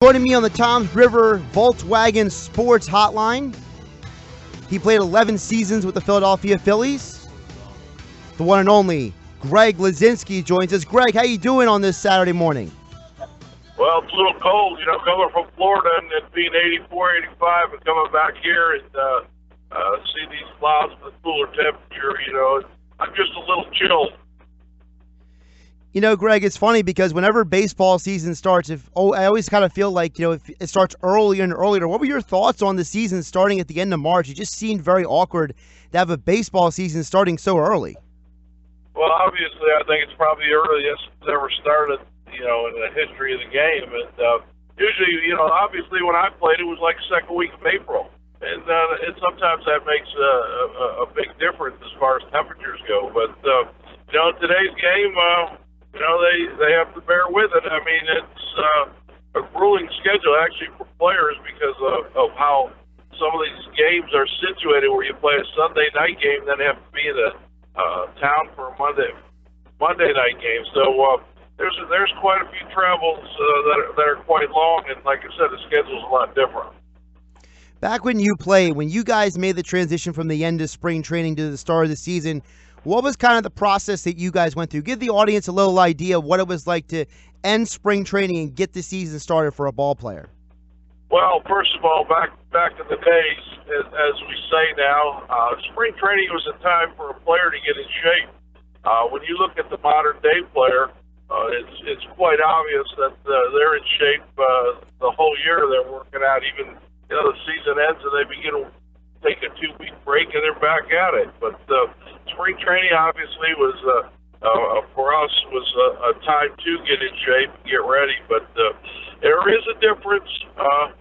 Joining me on the Toms River Volkswagen Sports Hotline, he played 11 seasons with the Philadelphia Phillies. The one and only Greg Luzinski joins us. Greg, how you doing on this Saturday morning? Well, it's a little cold, coming from Florida and it being 84, 85 and coming back here and see these clouds with a cooler temperature, I'm just a little chilled. Greg, it's funny because whenever baseball season starts, I always kind of feel like, if it starts earlier and earlier. What were your thoughts on the season starting at the end of March? It just seemed very awkward to have a baseball season starting so early. Well, obviously, I think it's probably the earliest it's ever started, in the history of the game. And usually, obviously when I played, it was like the second week of April. And sometimes that makes a big difference as far as temperatures go. But, today's game, they have to bear with it. I mean, it's a grueling schedule actually for players because of how some of these games are situated, where you play a Sunday night game, then have to be in a town for a Monday night game. So there's quite a few travels that are quite long, and like I said, the schedule's a lot different. Back when you played, when you guys made the transition from the end of spring training to the start of the season, what was kind of the process that you guys went through? Give the audience a little idea of what it was like to end spring training and get the season started for a ball player. Well, first of all, back in the days, as we say now, spring training was a time for a player to get in shape. When you look at the modern-day player, it's quite obvious that they're in shape the whole year. They're working out. Even the season ends and they begin to take a 2-week break and they're back at it. But spring training obviously was for us was a time to get in shape and get ready. But there is a difference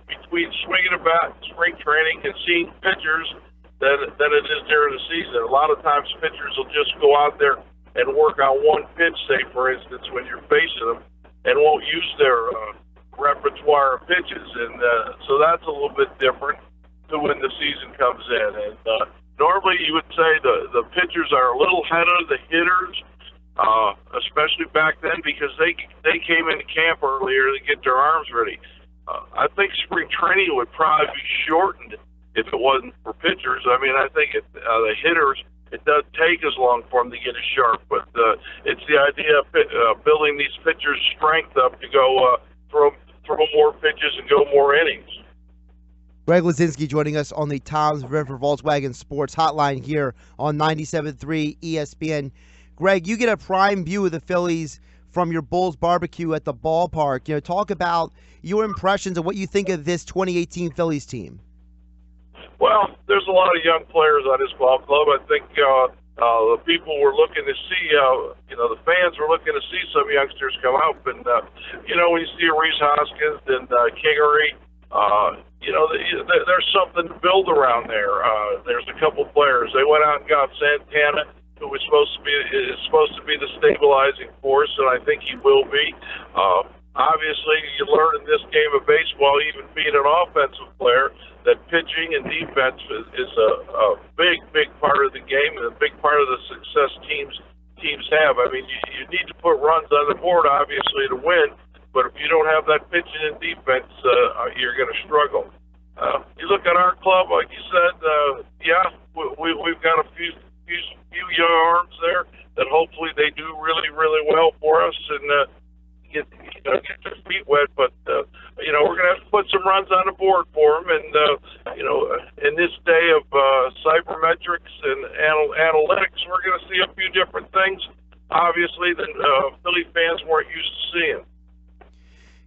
between swinging a bat in spring training and seeing pitchers than it is during the season. A lot of times pitchers will just go out there and work on one pitch, say for instance, when you're facing them, and won't use their repertoire of pitches. And so that's a little bit different to when the season comes in. And normally you would say the pitchers are a little ahead of the hitters, especially back then, because they came into camp earlier to get their arms ready. I think spring training would probably be shortened if it wasn't for pitchers. I mean, I think the hitters, it does take as long for them to get as sharp, but it's the idea of building these pitchers' strength up to go throw more pitches and go more innings. Greg Luzinski joining us on the Toms River Volkswagen Sports Hotline here on 97.3 ESPN. Greg, you get a prime view of the Phillies from your Bulls barbecue at the ballpark. Talk about your impressions of what you think of this 2018 Phillies team. Well, there's a lot of young players on this ball club. I think the people were looking to see, the fans were looking to see some youngsters come up. And, when you see a Rhys Hoskins and Kingery, there's something to build around there. There's a couple players. They went out and got Santana, who is supposed to be the stabilizing force, and I think he will be. Obviously, you learn in this game of baseball, even being an offensive player, that pitching and defense is a big part of the game and a big part of the success teams have. I mean, you need to put runs on the board, obviously, to win. But if you don't have that pitching and defense, you're going to struggle. You look at our club, like you said, we've got a few young arms there that hopefully they do really, really well for us and get their feet wet. But we're going to have to put some runs on the board for them. And in this day of cybermetrics and analytics, we're going to see a few different things, obviously, that Philly fans weren't used to seeing.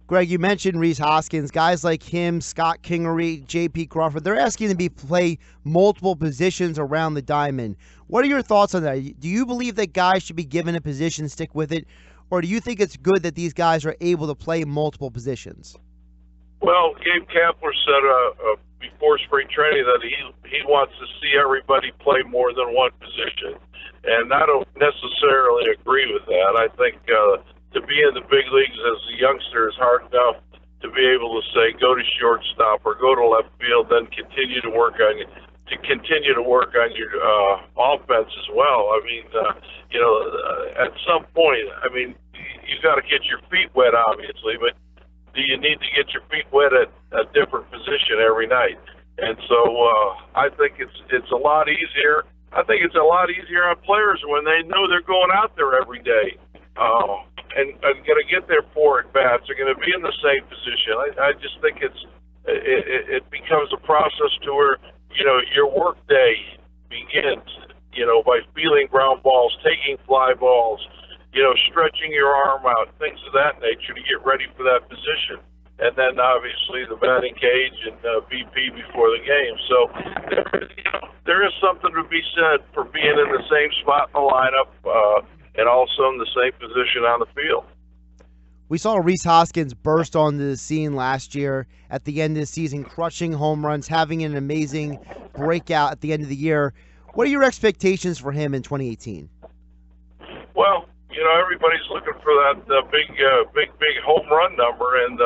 Greg, you mentioned Rhys Hoskins. Guys like him, Scott Kingery, J.P. Crawford, they're asking to play multiple positions around the diamond. What are your thoughts on that? Do you believe that guys should be given a position, stick with it, or do you think it's good that these guys are able to play multiple positions? Well, Gabe Kapler said before spring training that he wants to see everybody play more than one position, and I don't necessarily agree with that. I think to be in the big leagues as a youngster is hard enough to be able to say go to shortstop or go to left field, then continue to work on your offense as well. I mean, at some point, I mean, you got to get your feet wet, obviously, but do you need to get your feet wet at a different position every night? And so I think it's a lot easier. I think it's a lot easier on players when they know they're going out there every day and going to get their 4 at bats. They're going to be in the same position. I just think it becomes a process to where, you know, your work day begins, you know, by feeling ground balls, taking fly balls, you know, stretching your arm out, things of that nature to get ready for that position. And then obviously the batting cage and BP before the game. So there is something to be said for being in the same spot in the lineup and also in the same position on the field. We saw Rhys Hoskins burst onto the scene last year at the end of the season, crushing home runs, having an amazing breakout at the end of the year. What are your expectations for him in 2018? Well, you know, everybody's looking for that big home run number, and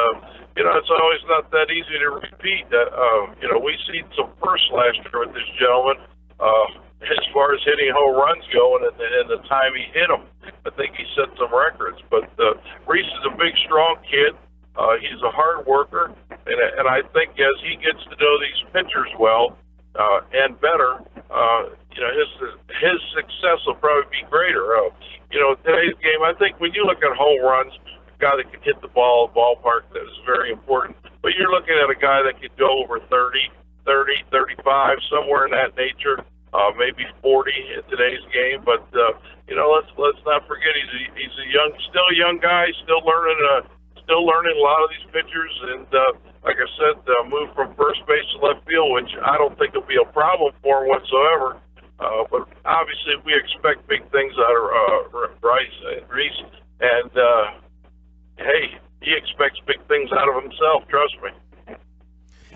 you know, it's always not that easy to repeat. You know, we seen some firsts last year with this gentleman as far as hitting home runs go, and the time he hit them, I think he set some records. But Rhys is a big, strong kid. He's a hard worker, and I think as he gets to know these pitchers well and better, you know, his success will probably be greater. You know, today's game, I think when you look at home runs, a guy that can hit the ball, ballpark, that is very important. But you're looking at a guy that could go over 30, 35, somewhere in that nature, maybe 40 in today's game. But you know, let's not forget he's still a young guy, still learning a lot of these pitchers, and like I said, moved from first base to left field, which I don't think will be a problem for him whatsoever. But obviously, we expect big things out of Rhys, and hey, he expects big things out of himself. Trust me.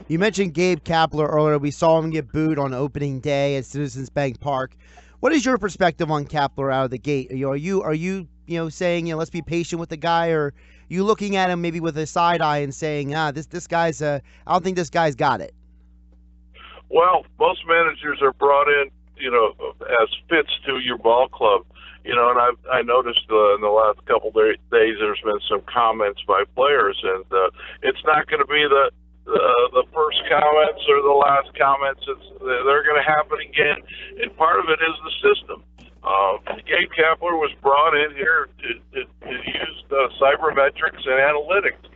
You mentioned Gabe Kapler earlier. We saw him get booed on opening day at Citizens Bank Park. What is your perspective on Kapler out of the gate? Are you saying, let's be patient with the guy, or are you looking at him maybe with a side eye and saying, this guy's I don't think this guy's got it? Well, most managers are brought in, you know, as fits to your ball club, you know, and I noticed in the last couple of days there's been some comments by players, and it's not going to be the first comments or the last comments. They're going to happen again, and part of it is the system. Gabe Kapler was brought in here to use cybermetrics and analytics.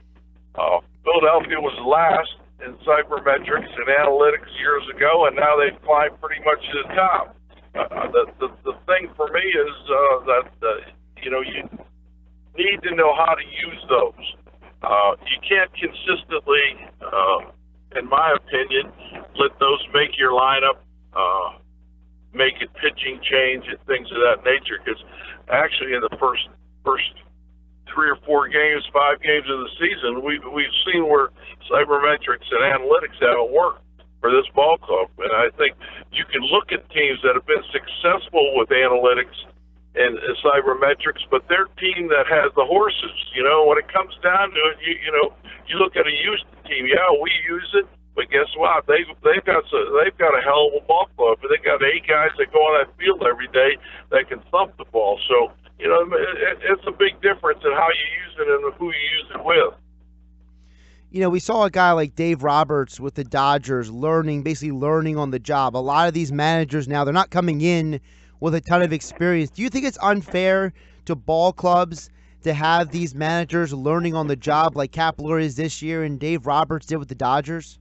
Philadelphia was last in cybermetrics and analytics years ago, and now they've climbed pretty much to the top. The thing for me is that you know, you need to know how to use those. You can't consistently, in my opinion, let those make your lineup, make it pitching change and things of that nature. Because actually, in the first 3 or 4 games, 5 games of the season, we've seen where cybermetrics and analytics haven't worked for this ball club. And I think you can look at teams that have been successful with analytics and cybermetrics, but their team that has the horses, you know, when it comes down to it, you look at a Houston team. Yeah, we use it, but guess what? They've got a hell of a ball club. They got 8 guys that go on that field every day that can thump the ball. So, you know, it's a big difference in how you use it and who you use it with. You know, we saw a guy like Dave Roberts with the Dodgers basically learning on the job. A lot of these managers now, they're not coming in with a ton of experience. Do you think it's unfair to ball clubs to have these managers learning on the job like Kapler is this year and Dave Roberts did with the Dodgers?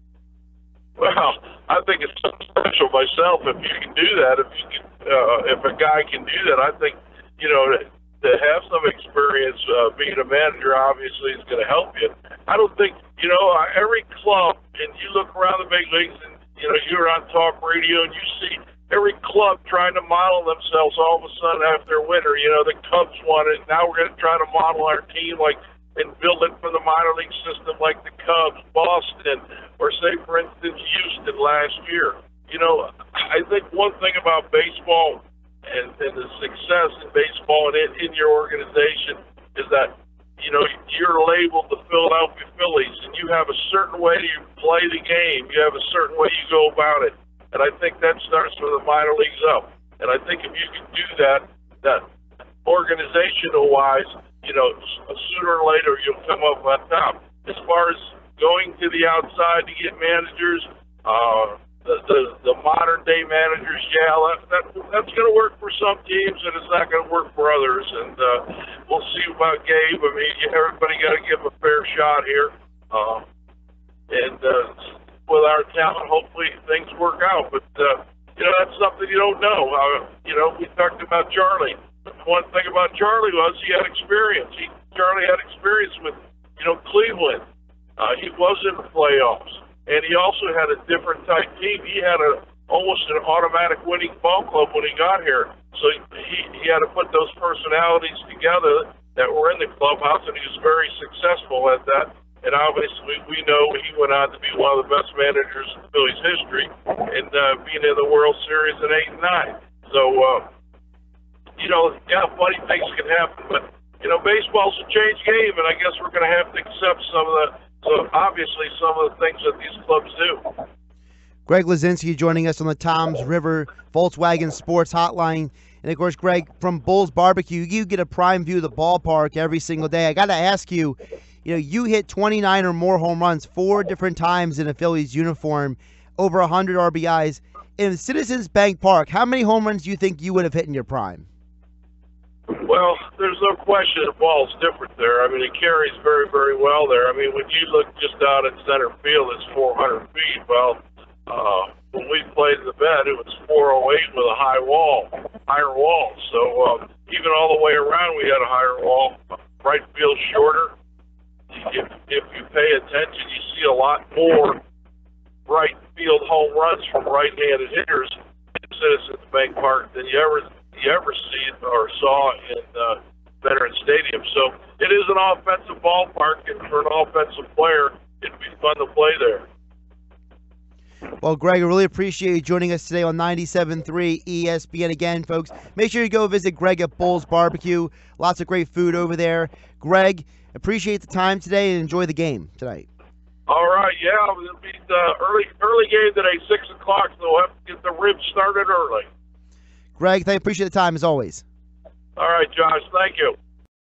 Well, I think it's special myself if you can do that. If a guy can do that, I think, you know, to have some experience being a manager obviously is going to help you. I don't think, you know, every club, and you look around the big leagues and, you know, you're on talk radio and you see every club trying to model themselves all of a sudden after winter. You know, the Cubs won it. Now we're going to try to model our team like and build it for the minor league system like the Cubs, Boston, or say, for instance, Houston last year. You know, I think one thing about baseball and the success in baseball and in your organization is that, you know, you're labeled the Philadelphia Phillies, and you have a certain way you play the game. You have a certain way you go about it. And I think that starts from the minor leagues up. And I think if you can do that organizational-wise, you know, sooner or later you'll come up on top. as far as going to the outside to get managers, the modern day managers, that's going to work for some teams, and it's not going to work for others. And we'll see about Gabe. I mean, everybody got to give him a fair shot here. And with our talent, hopefully things work out. But that's something you don't know. We talked about Charlie. One thing about Charlie was he had experience. Charlie had experience with Cleveland. He was in the playoffs, and he also had a different type team. He had almost an automatic winning ball club when he got here. So he had to put those personalities together that were in the clubhouse, and he was very successful at that. And obviously, we know he went on to be one of the best managers in Phillies history, and being in the World Series in '8 and '9. So, funny things can happen, but baseball's a changed game, and I guess we're going to have to accept some of the things that these clubs do. Greg Luzinski joining us on the Toms River Volkswagen Sports Hotline. And, of course, Greg, from Bull's Barbecue, you get a prime view of the ballpark every single day. I got to ask you, you hit 29 or more home runs 4 different times in a Phillies uniform, over 100 RBIs. In Citizens Bank Park, how many home runs do you think you would have hit in your prime? Well, there's no question the ball's different there. I mean, it carries very, very well there. I mean, when you look just out at center field, it's 400 feet. Well, when we played the bed, it was 408 with a higher wall. So even all the way around, we had a higher wall. Right field shorter. If you pay attention, you see a lot more right field home runs from right-handed hitters in Citizens Bank Park than you ever see or saw in Veterans Stadium. So it is an offensive ballpark, and for an offensive player, it'd be fun to play there. Well, Greg, I really appreciate you joining us today on 97.3 ESPN. Again, folks, make sure you go visit Greg at Bull's Barbecue. Lots of great food over there. Greg, appreciate the time today and enjoy the game tonight. All right, it'll be the early game today, 6 o'clock, so we'll have to get the ribs started early. Greg, I appreciate the time as always. All right, Josh, thank you.